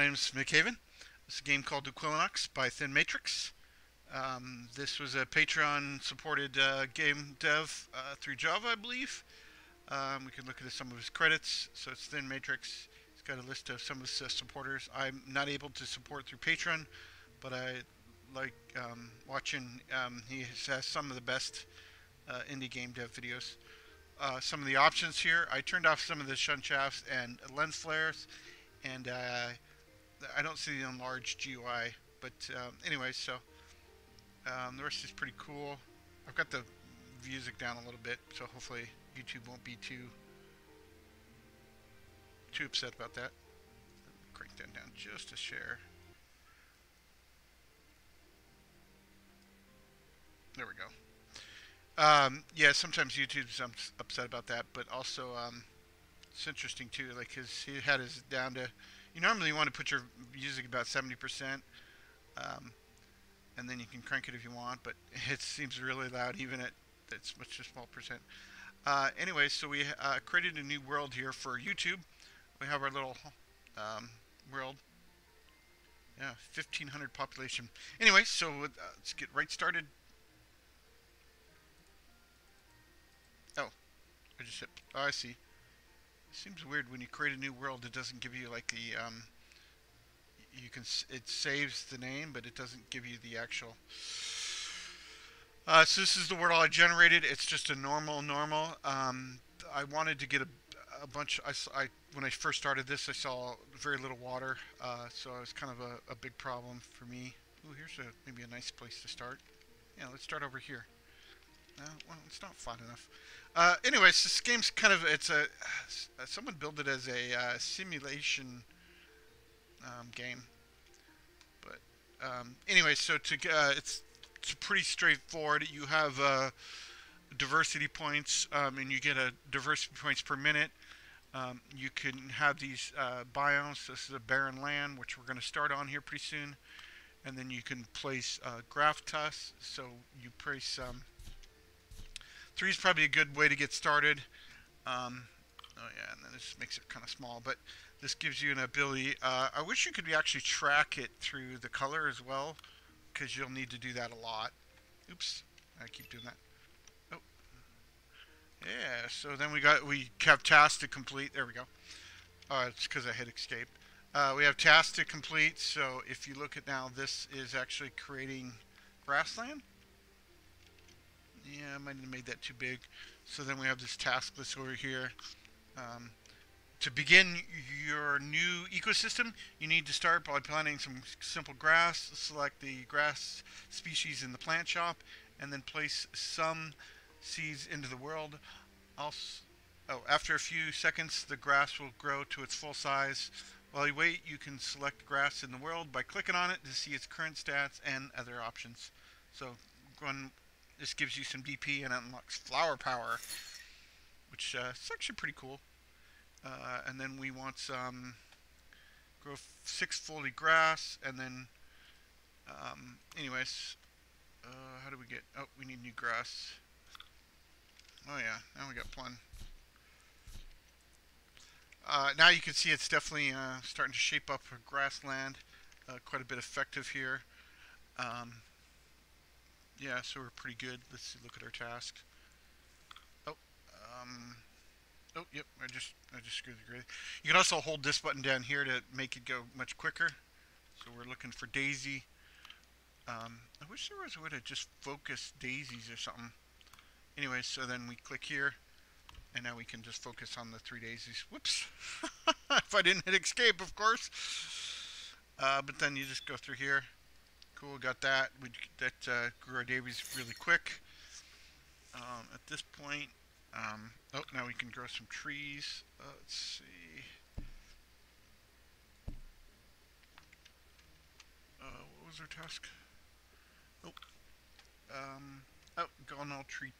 name's McHaven. It's a game called Equilinox by ThinMatrix. This was a Patreon-supported game dev through Java, I believe. We can look at some of his credits. So it's ThinMatrix. He's got a list of some of his supporters. I'm not able to support through Patreon, but I like watching. He has some of the best indie game dev videos. Some of the options here, I turned off some of the shunt shafts and lens flares, and I don't see the enlarged GUI, but anyway, so the rest is pretty cool. I've got the music down a little bit, so hopefully YouTube won't be too upset about that. Crank that down just a share. There we go. Yeah, sometimes YouTube's upset about that, but also it's interesting too. Like he had his down to. You normally want to put your music about 70%, and then you can crank it if you want. But it seems really loud, even at that's such a small percent. Anyway, so we created a new world here for YouTube. We have our little world. Yeah, 1,500 population. Anyway, so let's get right started. Oh, I just hit. Oh, I see. It seems weird when you create a new world. It doesn't give you like the you can. It saves the name, but it doesn't give you the actual. So this is the world I generated. It's just a normal. I wanted to get a bunch. When I first started this, I saw very little water, so it was kind of a big problem for me. Ooh, here's maybe a nice place to start. Yeah, let's start over here. Well, it's not fun enough. Anyways, this game's kind of someone built it as a simulation game, but anyway, so it's pretty straightforward. You have diversity points, and you get a diversity points per minute. You can have these biomes. This is a barren land, which we're going to start on here pretty soon, and then you can place graph tests. So you place 3 is probably a good way to get started. Oh yeah, and then this makes it kind of small, but this gives you an ability. I wish you could actually track it through the color as well, because you'll need to do that a lot. Oops, I keep doing that. Oh, yeah. So then we have tasks to complete. There we go. It's because I hit escape. We have tasks to complete. So if you look at now, this is actually creating grassland. Yeah, I might have made that too big. So then we have this task list over here. To begin your new ecosystem, you need to start by planting some simple grass. Select the grass species in the plant shop, and then place some seeds into the world. After a few seconds, the grass will grow to its full size. While you wait, you can select grass in the world by clicking on it to see its current stats and other options. So this gives you some DP and unlocks flower power, which is actually pretty cool. And then we want some grow 6 fully grass, and then anyways, how do we get? Oh, we need new grass. Oh yeah, now we got plenty. Now you can see it's definitely starting to shape up for grassland. Quite a bit effective here. Yeah, so we're pretty good. Let's see, look at our task. Oh, yep, I just screwed the grid. You can also hold this button down here to make it go much quicker. So we're looking for daisy. I wish there was a way to just focus daisies or something. Anyway, so then we click here, and now we can just focus on the 3 daisies. Whoops! If I didn't hit escape, of course. But then you just go through here. Cool, got that. That grew our daisies really quick. At this point, oh, now we can grow some trees. Let's see. What was our task? Oh, Gonal tree.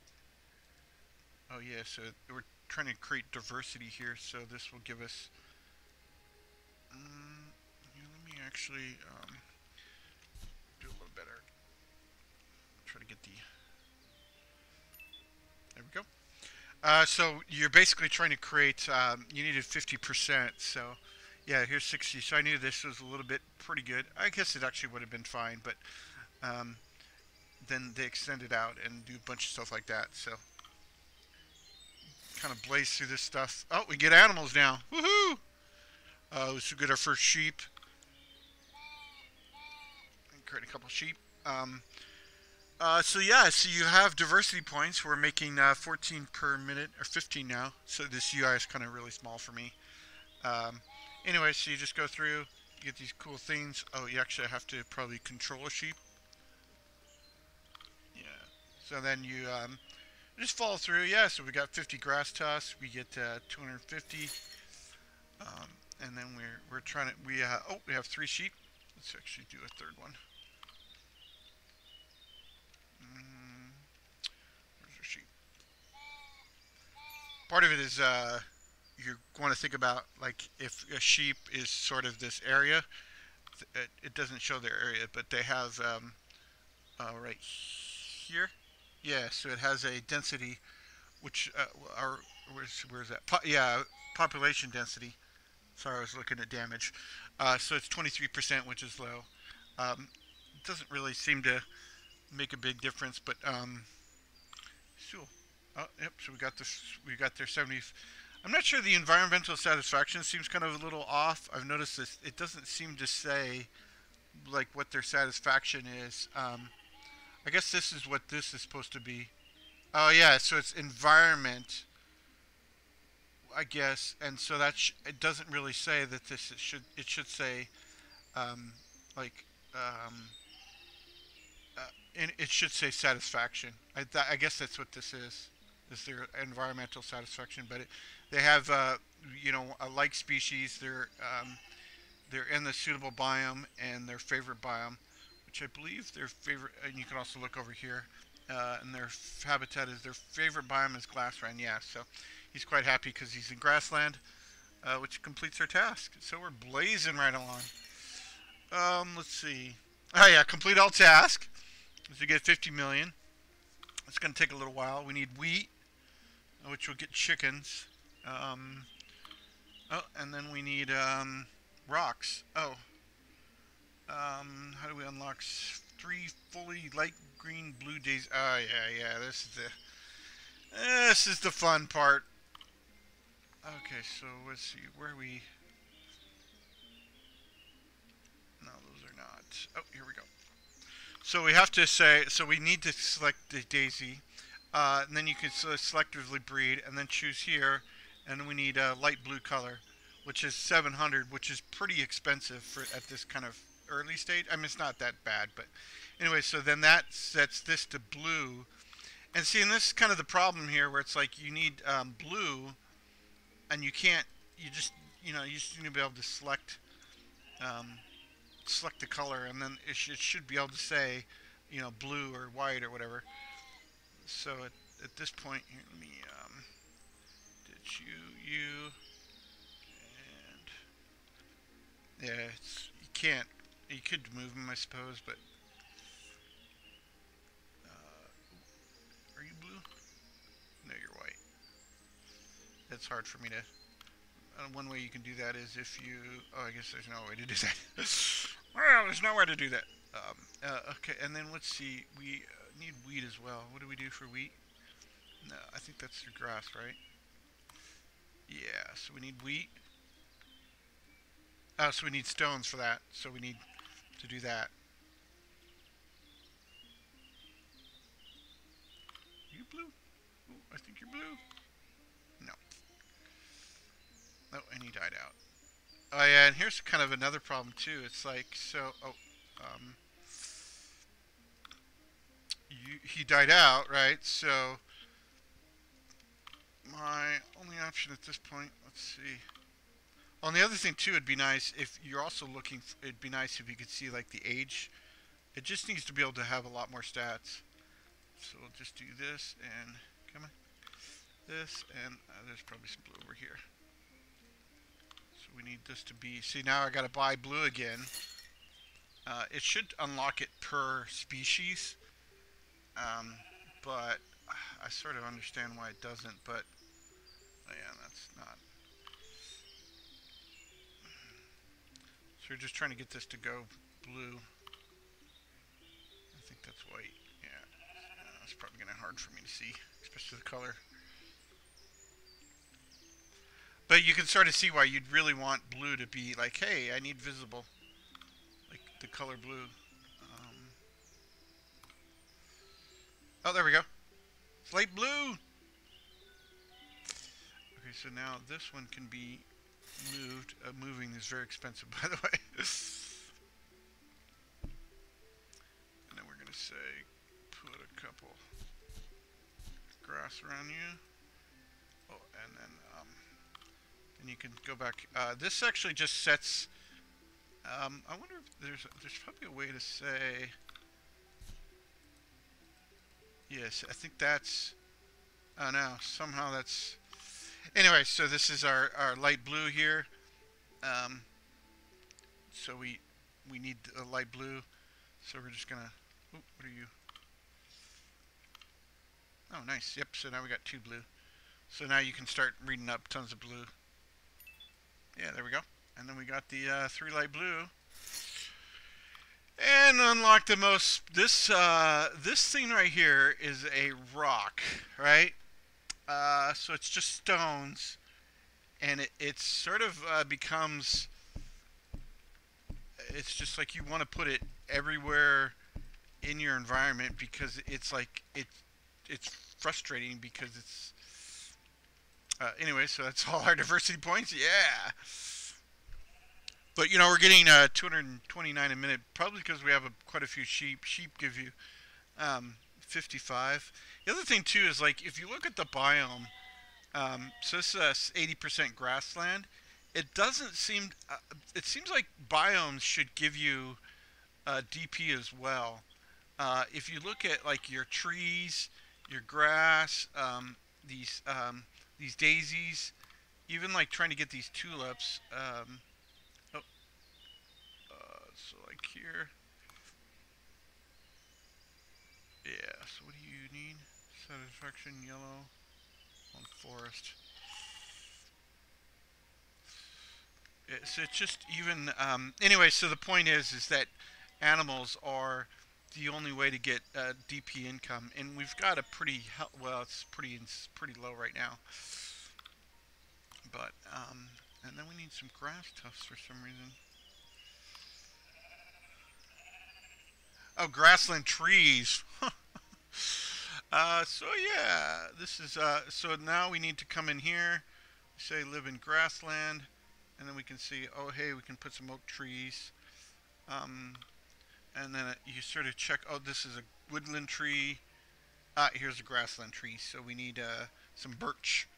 Oh yeah, so we're trying to create diversity here. So this will give us. Let me actually do a little better. Try to get the. There we go. So you're basically trying to create. You needed 50%. So Yeah, here's 60. So I knew this was a little bit pretty good. I guess it actually would have been fine, but um, then they extend it out and do a bunch of stuff like that. So kind of blaze through this stuff. Oh, we get animals now. Woohoo! So we get our first sheep. Create a couple sheep. Um, so yeah, so you have diversity points. We're making 14 per minute, or 15 now. So this UI is kind of really small for me. Um, anyway, so you just go through, you get these cool things. Oh, you actually have to probably control a sheep. Yeah. So then you just follow through. Yeah, so we got 50 grass tusks. We get 250. And then we're trying to, we have 3 sheep. Let's actually do a third one. Where's our sheep? Part of it is you want to think about, like, if a sheep is sort of this area, it doesn't show their area, but they have right here. Yeah, so it has a density, which where's that? Yeah, population density. Sorry, I was looking at damage. So it's 23%, which is low. It doesn't really seem to make a big difference, but cool. Oh, yep. So we got this. We got their 70. I'm not sure the environmental satisfaction seems kind of a little off. I've noticed this. It doesn't seem to say like what their satisfaction is. I guess this is what this is supposed to be. Oh yeah, so it's environment, I guess, and so it doesn't really say that this it should say um, like and it should say satisfaction. I guess that's what this is their environmental satisfaction. But they have a like species. They're in the suitable biome and their favorite biome, which I believe their favorite. And you can also look over here. And their habitat is their favorite biome is grassland. Yeah, so he's quite happy because he's in grassland, which completes our task. So we're blazing right along. Let's see. Oh yeah, complete all task. So we get 50 million. It's going to take a little while. We need wheat, which will get chickens. And then we need rocks. How do we unlock 3 fully light green blue days? Oh yeah. This is the fun part. Okay, so let's see. Where are we? No, those are not. Oh, here we go. So we have to say. So we need to select the daisy, and then you can selectively breed, and then choose here, and we need a light blue color, which is 700, which is pretty expensive for at this kind of early stage. I mean, it's not that bad, but anyway. So then that sets this to blue, and see, and this is kind of the problem here, where it's like you need blue, and you can't. You just you just need to be able to select the color, and then it should be able to say, blue or white or whatever. So at this point, here, let me did you and yeah, you can't. You could move them, I suppose, but are you blue? No, you're white. It's hard for me to. One way you can do that is if you. Oh, I guess there's no way to do that. Well, there's nowhere to do that. Okay, and then let's see. We need wheat as well. What do we do for wheat? No, I think that's through grass, right? Yeah, so we need wheat. So we need stones for that. So we need to do that. Are you blue? Ooh, I think you're blue. No. Oh, and he died out. Oh yeah, and here's kind of another problem too. It's like he died out, right? So my only option at this point, let's see. On the other thing too, it'd be nice if you're also looking. It'd be nice if you could see like the age. It just needs to be able to have a lot more stats. So we'll just do this and come on, this and there's probably some blue over here. So we need this to be. See, now I got to buy blue again. It should unlock it per species, but I sort of understand why it doesn't. But yeah, that's not. we're just trying to get this to go blue. I think that's white. Yeah. It's probably going to be hard for me to see, especially the color. But you can sort of see why you'd really want blue to be like, hey, I need visible. Like the color blue. Oh, there we go. It's light blue. Okay, so now this one can be moved. Moving is very expensive, by the way. And then we're going to say, put a couple grass around you. Oh, and then you can go back. This actually just sets. I wonder if there's probably a way to say. Yes, I think that's. Oh no, somehow that's. Anyway, so this is our light blue here. So we need a light blue. So we're just gonna. Ooh, what are you? Oh, nice. Yep. So now we got 2 blue. So now you can start reading up tons of blue. Yeah, there we go. And then we got the 3 light blue. And unlock the most. This thing right here is a rock, right? So it's just stones, and it sort of becomes. It's just like you want to put it everywhere in your environment because it's like it's frustrating because it's. Anyway, so that's all our diversity points. Yeah. But, you know, we're getting 229 a minute, probably because we have quite a few sheep. Sheep give you 55. The other thing, too, is, like, if you look at the biome, so this is 80% grassland. It doesn't seem, it seems like biomes should give you DP as well. If you look at, like, your trees, your grass, these daisies, even, like, trying to get these tulips, so like here. Yeah, so what do you need? Satisfaction, yellow, on forest. So it's just even, anyway, so the point is that animals are the only way to get DP income, and we've got a pretty, well, it's pretty low right now. But, and then we need some grass tufts for some reason. Oh, grassland trees. So yeah, this is, so now we need to come in here, say live in grassland, and then we can see, oh hey, we can put some oak trees. And then you sort of check, oh, this is a woodland tree. Here's a grassland tree, so we need some birch.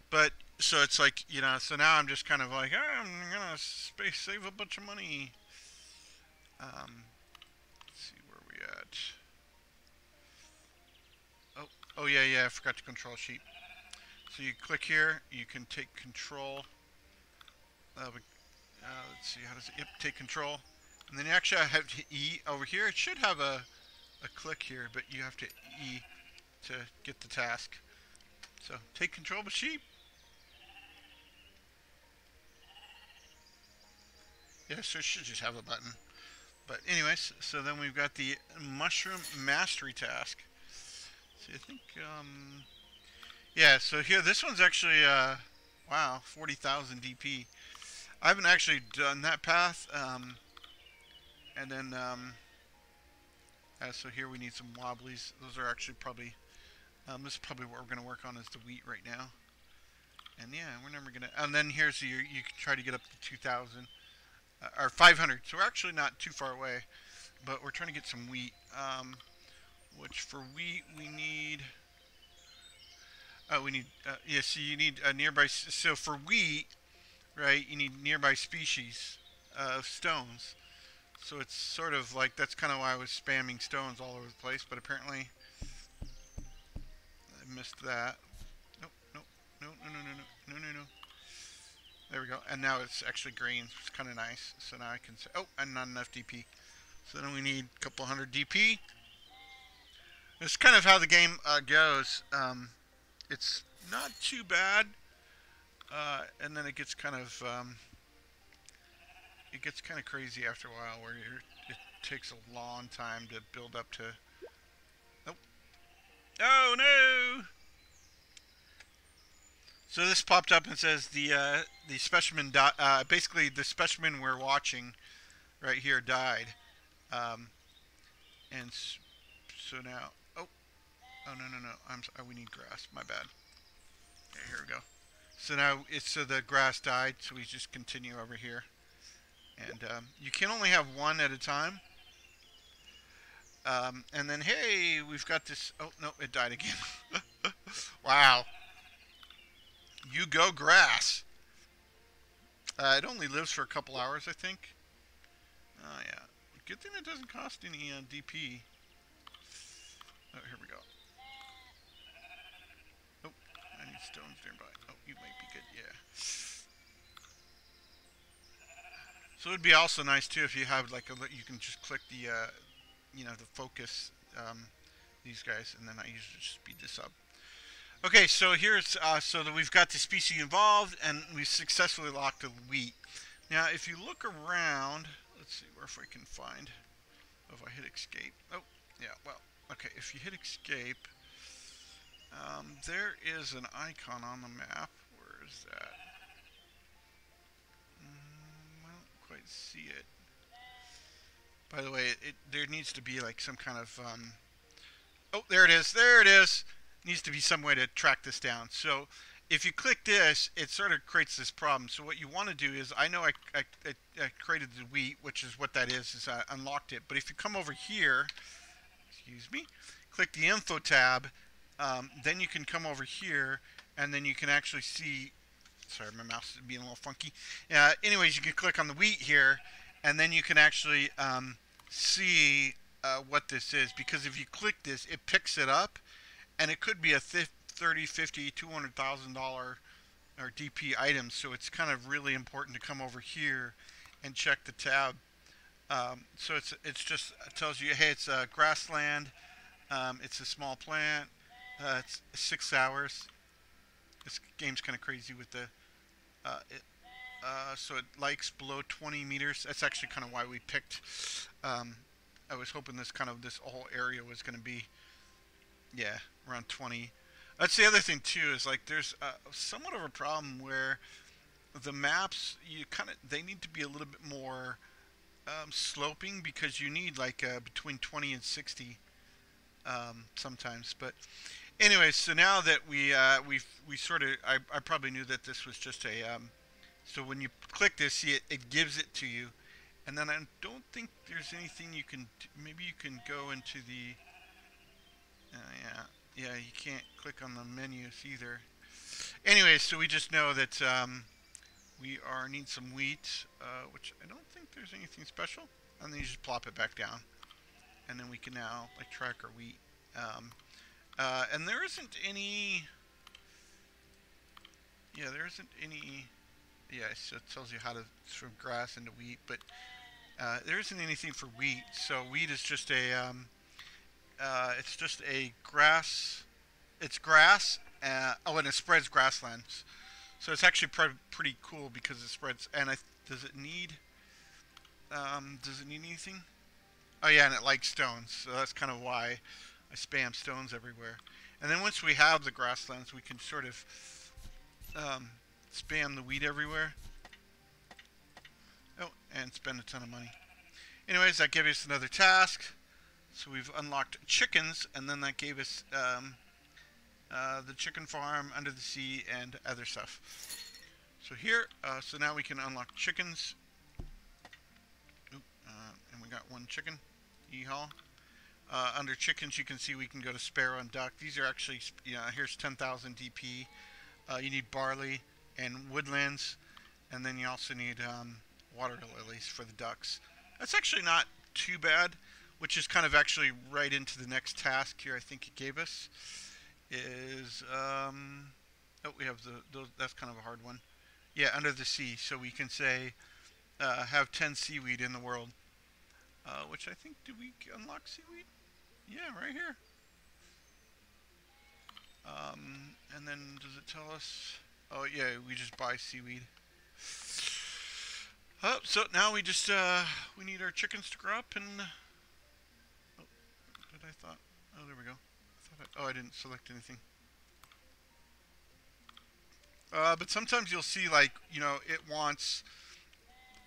But, so it's like, you know, so now I'm just kind of like, oh, I'm gonna save a bunch of money. Let's see where we at. Oh yeah, I forgot to control sheep. So you click here, you can take control. Let's see, how does it? Yep, take control. And then you actually have to E over here. It should have a click here, but you have to E to get the task. So take control of the sheep. Yeah, so it should just have a button. But anyways, so then we've got the mushroom mastery task. So I think, yeah, so here, this one's actually, wow, 40,000 DP. I haven't actually done that path, and then, so here we need some wobblies. Those are actually probably, this is probably what we're going to work on is the wheat right now. And yeah, we're never going to, and then here's you can try to get up to 2,000. Or 500, so we're actually not too far away, but we're trying to get some wheat, which for wheat we need, yeah, so you need a nearby, so for wheat, right, you need nearby species of stones, so it's sort of like, that's kind of why I was spamming stones all over the place, but apparently I missed that. Nope, no. There we go, and now it's actually green. It's kind of nice. So now I can say, oh, and not enough DP. So then we need a couple hundred DP. It's kind of how the game goes. It's not too bad. and then it gets kind of crazy after a while, where it takes a long time to build up to. Oh, oh no! So this popped up and says the specimen basically the specimen we're watching right here died, um, and so now oh no no no we need grass. My bad. Okay, here we go. So now the grass died, so we just continue over here, and you can only have one at a time. And then hey, we've got this. Oh no, it died again. Wow, you go grass. It only lives for a couple hours, I think. Oh yeah, good thing it doesn't cost any DP. Oh, here we go. Oh, I need stones nearby. Oh, you might be good, yeah. So it'd be also nice too if you have like you can just click the the focus these guys, and then I usually just speed this up. Okay, so here's so that we've got the species involved, and we've successfully locked the wheat. Now, if you look around, let's see where if I can find. Oh, if I hit escape. Oh, yeah. Well, okay. If you hit escape, there is an icon on the map. Where is that? I don't quite see it. By the way, there needs to be like some kind of oh, there it is. There it is. Needs to be some way to track this down. So if you click this, it sort of creates this problem. So what you want to do is, I know I created the wheat, which is what that is I unlocked it. But if you come over here, excuse me, click the info tab, then you can come over here, and then you can actually see, sorry, my mouse is being a little funky. Anyways, you can click on the wheat here, and then you can actually see what this is. Because if you click this, it picks it up, and it could be a 30, 50, $200,000 or DP items. So it's kind of really important to come over here and check the tab. So it tells you, hey, it's a grassland. It's a small plant. It's 6 hours. This game's kind of crazy with the so it likes below 20 meters. That's actually kind of why we picked. I was hoping this whole area was going to be, yeah, around 20. That's the other thing too, is like there's somewhat of a problem where the maps, they need to be a little bit more sloping, because you need like between 20 and 60 sometimes. But anyway, so now that we sort of, I probably knew that this was just a so when you click this, see it gives it to you, and then I don't think there's anything you can maybe you can go into the yeah, you can't click on the menus either. Anyway, so we just know that we need some wheat, which I don't think there's anything special, and then you just plop it back down, and then we can now like track our wheat. And there isn't any. Yeah, there isn't any. Yeah, so it tells you how to from grass into wheat, but there isn't anything for wheat. So wheat is just a. It's just a grass. It's grass. Oh, and it spreads grasslands. So it's actually pretty cool because it spreads. And does it need? Does it need anything? Oh yeah, and it likes stones. So that's kind of why I spam stones everywhere. And then once we have the grasslands, we can sort of spam the wheat everywhere. Oh, and spend a ton of money. Anyways, that gave us another task. So we've unlocked chickens, and then that gave us the chicken farm, under the sea, and other stuff. So here, so now we can unlock chickens. Oop, and we got one chicken. Yeehaw. Under chickens, you can see we can go to sparrow and duck. These are actually, here's 10,000 DP. You need barley and woodlands, and then you also need water lilies for the ducks. That's actually not too bad, which is kind of actually right into the next task here. I think it gave us is oh, we have that's kind of a hard one. Yeah, under the sea. So we can say have 10 seaweed in the world, which I think, did we unlock seaweed? Yeah, right here. And then does it tell us? Oh yeah, we just buy seaweed. Oh, so now we just we need our chickens to grow up and. Oh, did I thought? Oh, there we go. Oh, I didn't select anything. But sometimes you'll see like it wants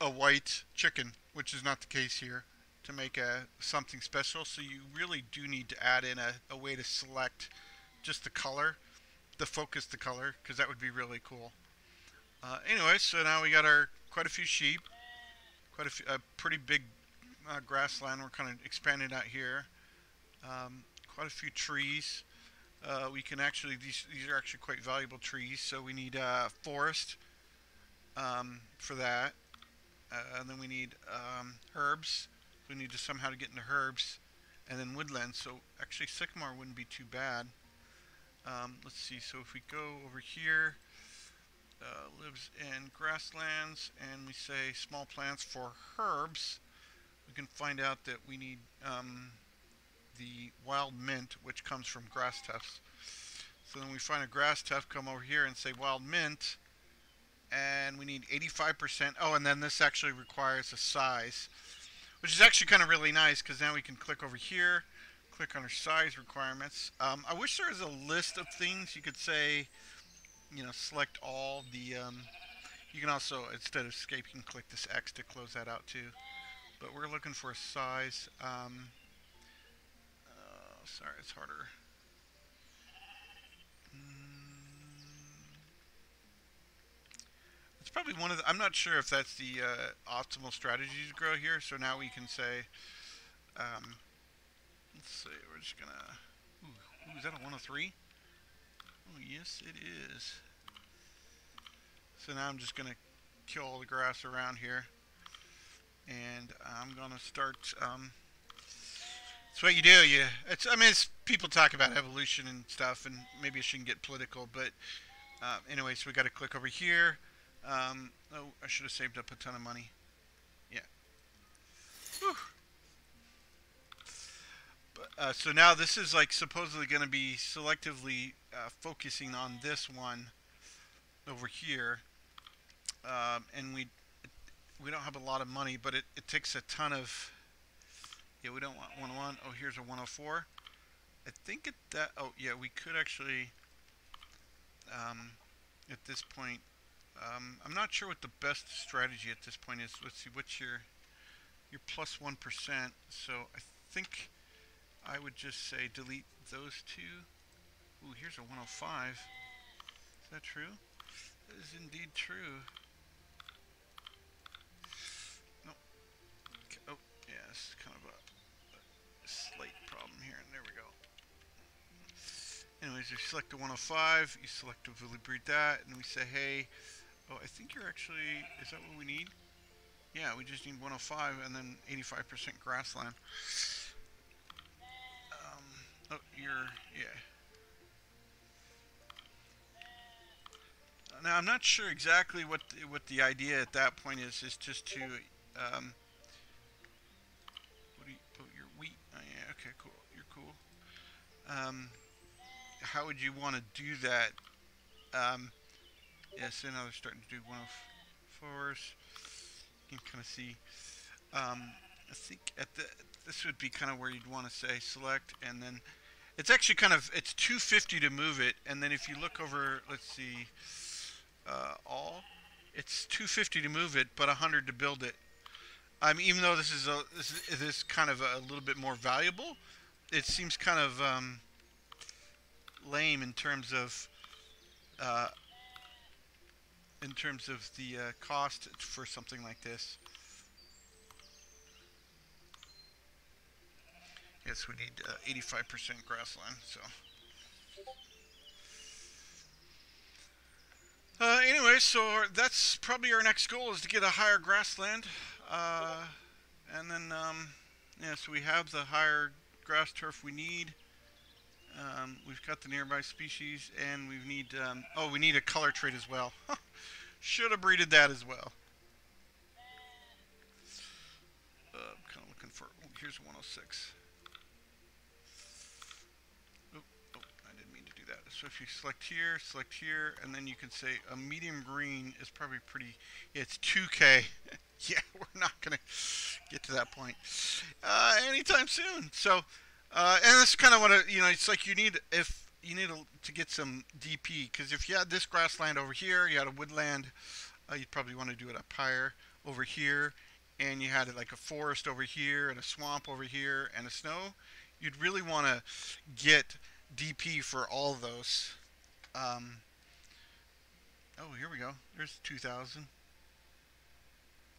a white chicken, which is not the case here, to make something special. So you really do need to add in a way to select just the color, the focus the color, because that would be really cool. Anyway, so now we got our quite a few sheep, a pretty big grassland. We're kind of expanding out here. Quite a few trees. We can actually these are actually quite valuable trees. So we need forest for that. And then we need herbs. We need to somehow to get into herbs, and then woodland. So actually, sycamore wouldn't be too bad. Let's see. So if we go over here, lives in grasslands, and we say small plants for herbs, we can find out that we need the wild mint, which comes from grass tufts. So then we find a grass tuft, come over here and say wild mint, and we need 85%. Oh, and then this actually requires a size, which is actually kind of really nice because now we can click over here, click on our size requirements. I wish there was a list of things you could say, select all the. You can also, instead of escape, you can click this X to close that out too. But we're looking for a size. Sorry, it's harder. It's probably one of the, I'm not sure if that's the optimal strategy to grow here. So now we can say, let's see, we're just gonna. Ooh, is that a 103? Oh, yes, it is. So now I'm just gonna kill all the grass around here, and I'm gonna start. It's what you do. I mean, people talk about evolution and stuff, and maybe I shouldn't get political, but anyway, so we got to click over here. Oh, I should have saved up a ton of money. Yeah. Whew. But, so now this is like supposedly going to be selectively focusing on this one over here, and we don't have a lot of money, but it takes a ton of. Yeah, we don't want 101. Oh, here's a 104. I think oh yeah, we could actually at this point. I'm not sure what the best strategy at this point is. Let's see, what's your plus 1%. So I think I would just say delete those two. Ooh, here's a 105. Is that true? That is indeed true. No. Okay. Oh, yeah, this is kind of a slate problem here, and there we go. Anyways, you select the 105, you selectively breed that, and we say, hey, oh, I think you're actually, is that what we need? Yeah, we just need 105 and then 85% grassland. Oh, yeah. Now, I'm not sure exactly what the idea at that point is just to, oh, your wheat, oh yeah, okay, cool, you're cool. How would you want to do that? Yeah, so now they're starting to do 104s. You can kind of see. I think this would be kind of where you'd want to say select, and then it's actually it's 250 to move it, and then if you look over, let's see, all, it's 250 to move it, but 100 to build it. Even though this is kind of a little bit more valuable, it seems kind of lame in terms of the cost for something like this. Yes, we need 85% grassland. So, anyway, so that's probably our next goal is to get a higher grassland, and then yeah, so we have the higher grass turf we need. We've got the nearby species, and we need oh, we need a color trait as well. Should have breeded that as well. I'm kind of looking for. Oh, here's 106. Oh, I didn't mean to do that. So if you select here, and then you can say a medium green is probably pretty. Yeah, it's 2K. Yeah, we're not gonna get to that point anytime soon. So, and that's kind of what it's like. You need if you need to get some DP, because if you had this grassland over here, you had a woodland, you'd probably want to do it up higher over here, and you had like a forest over here and a swamp over here and a snow. You'd really want to get DP for all those. Um, oh, here we go. There's 2,000.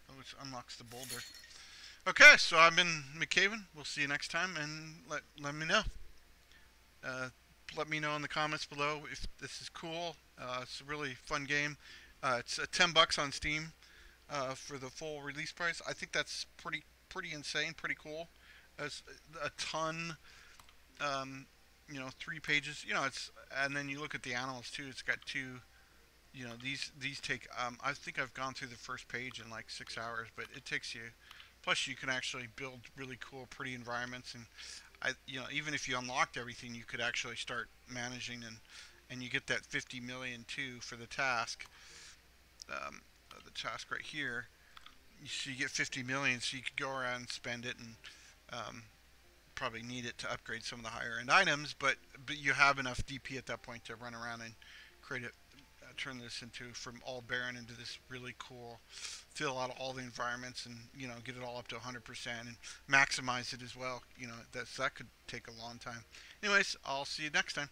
Oh, which unlocks the boulder. Okay, so I've been McCaven. We'll see you next time, and let me know. Uh, Let me know in the comments below if this is cool. It's a really fun game. It's $10 on Steam for the full release price. I think that's pretty insane, pretty cool. It's a ton. 3 pages. And then you look at the animals too. It's got two. These take. I think I've gone through the first page in like 6 hours, but it takes you. Plus, you can actually build really cool, pretty environments, and even if you unlocked everything, you could actually start managing, and you get that 50 million too for the task. The task right here. So you get 50 million, so you could go around and spend it, and probably need it to upgrade some of the higher end items, but you have enough DP at that point to run around and create it, turn this into from all barren into this really cool, fill out all the environments, and get it all up to 100% and maximize it as well. That could take a long time. Anyways, I'll see you next time.